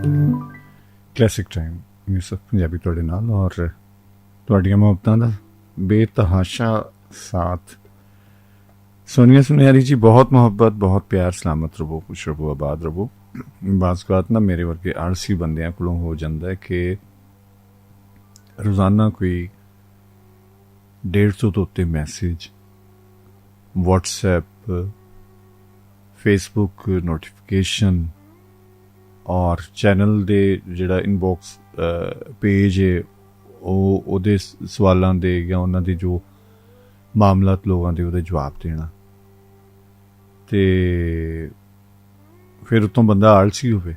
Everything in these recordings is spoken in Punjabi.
ਕਲਾਸਿਕ ਟਾਈਮ ਯੂਸਫ ਪੰਜਾਬੀ ਤੁਹਾਡੇ ਨਾਲ ਔਰ ਤੁਹਾਡੀਆਂ ਮੁਹੱਬਤਾਂ ਦਾ ਬੇਤਹਾਸ਼ਾ ਸਾਥ। सोनिया सुनियारी जी बहुत मोहब्बत बहुत प्यार सलामत रवो खुश रवो आबाद रवो। बाज़ बात ना मेरे वर्गे आलसी बंदियां कोलों हो जाता है कि रोज़ाना कोई 150 तो उत्ते मैसेज व्हाट्सएप फेसबुक नोटिफिकेशन और चैनल दे जिहड़ा इनबॉक्स पेज है ਉਹਦੇ ਸਵਾਲਾਂ ਦੇ ਜਾਂ ਉਹਨਾਂ ਦੇ ਜੋ ਮਾਮਲਾਤ ਲੋਕਾਂ ਦੇ ਉਹਦੇ ਜਵਾਬ ਦੇਣਾ ਤੇ ਫਿਰ ਉਤੋਂ ਬੰਦਾ ਆਲਸੀ ਹੋਵੇ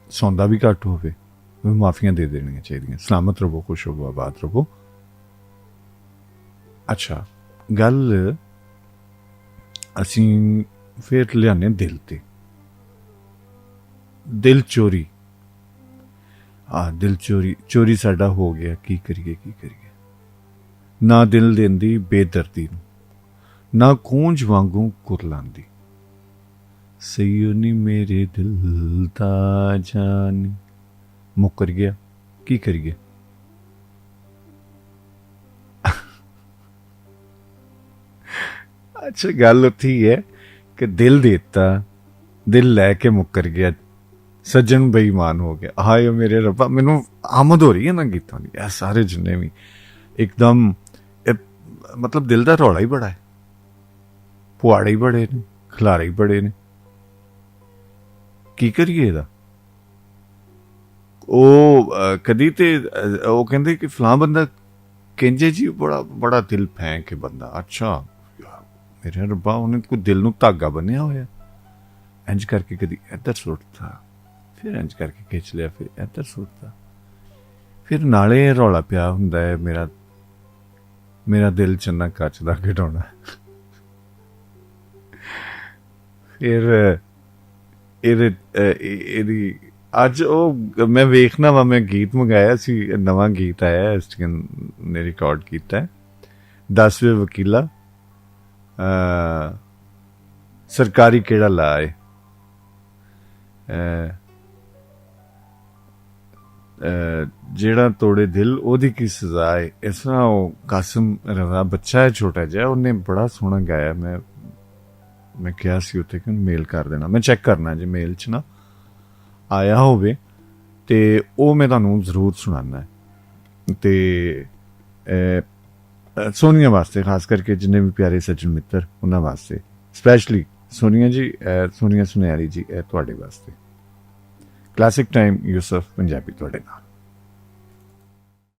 ਸੌਂਦਾ ਵੀ ਘੱਟ ਹੋਵੇ ਉਹ ਮਾਫੀਆਂ ਦੇ ਦੇਣੀਆਂ ਚਾਹੀਦੀਆਂ। ਸਲਾਮਤ ਰਹੋ ਖੁਸ਼ ਰਹੋ ਆਬਾਦ ਰਹੋ। ਅੱਛਾ ਗੱਲ ਅਸੀਂ ਫਿਰ ਲਿਆਨੇ ਦਿਲ ਤੇ ਦਿਲ ਚੋਰੀ दिल चोरी साडा हो गया की करिए ना दिल देंदी बेदर्दी ना कूंज वांगू कुरलांदी सही नी मेरे दिल दा जानी मुकर गया की करिए। अच्छा गल उत्थी है कि दिल देता दिल लैके मुकर गया सज्जन बेईमान हो गया। हाय मेरे रब्बा मैनू आमद हो रही है ना गीतों की यह सारे जिन्ने भी एकदम मतलब दिल का रौला ही बड़ा है पुआड़े ही बड़े ने खलारे ही बड़े ने की करिए ਇਹਦਾ। ਉਹ ਕਦੀ ਤੇ ਉਹ ਕਹਿੰਦੇ ਕਿ ਫਲਾਂ ਬੰਦਾ ਕਹਿੰਦੇ ਜੀ ਬੜਾ ਦਿਲ ਫੈਂਕ ਕੇ ਬੰਦਾ। ਅੱਛਾ ਮੇਰੇ ਰੱਬਾ ਉਹਨੇ ਕੋਈ ਦਿਲ ਨੂੰ ਧਾਗਾ ਬੰਨਿਆ ਹੋਇਆ ਇੰਜ ਕਰਕੇ ਕਦੀ ਇੱਧਰ ਸੁੱਟਦਾ फिर इंज करके खिंच लिया फिर इधर सुटता फिर नाले रौला पिया हुंदा है मेरा दिल चन्ना कच दा खिडौना। फिर एदी अज ओ मैं वेखना वा मैं गीत मंगाया सी नवा गीत आया इस ने रिकॉर्ड किया है 10वें वकीला सरकारी केड़ा लाए ਜਿਹੜਾ ਤੋੜੇ ਦਿਲ ਉਹਦੀ ਕੀ ਸਜ਼ਾ ਹੈ। ਇਸ ਤਰ੍ਹਾਂ ਉਹ ਕਾਸਿਮ ਰਜ਼ਾ ਬੱਚਾ ਹੈ ਛੋਟਾ ਜਿਹਾ ਉਹਨੇ ਬੜਾ ਸੋਹਣਾ ਗਾਇਆ। ਮੈਂ ਕਿਹਾ ਸੀ ਉੱਥੇ ਕਿ ਮੇਲ ਕਰ ਦੇਣਾ ਮੈਂ ਚੈੱਕ ਕਰਨਾ ਜੇ ਮੇਲ 'ਚ ਨਾ ਆਇਆ ਹੋਵੇ ਤੇ ਉਹ ਮੈਂ ਤੁਹਾਨੂੰ ਜ਼ਰੂਰ ਸੁਣਾਉਣਾ ਹੈ। ਤੇ ਸੋਨੀਆ ਵਾਸਤੇ ਖਾਸ ਕਰਕੇ ਜਿੰਨੇ ਵੀ ਪਿਆਰੇ ਸੱਜਣ ਮਿੱਤਰ ਉਹਨਾਂ ਵਾਸਤੇ ਸਪੈਸ਼ਲੀ ਸੋਨੀਆ ਜੀ ਸੋਨੀਆ ਸੁਨਿਆਰੀ ਜੀ ਇਹ ਤੁਹਾਡੇ ਵਾਸਤੇ। ਕਲਾਸਿਕ ਟਾਈਮ ਯੂਸਫ ਪੰਜਾਬੀ ਤੁਹਾਡੇ ਨਾਲ।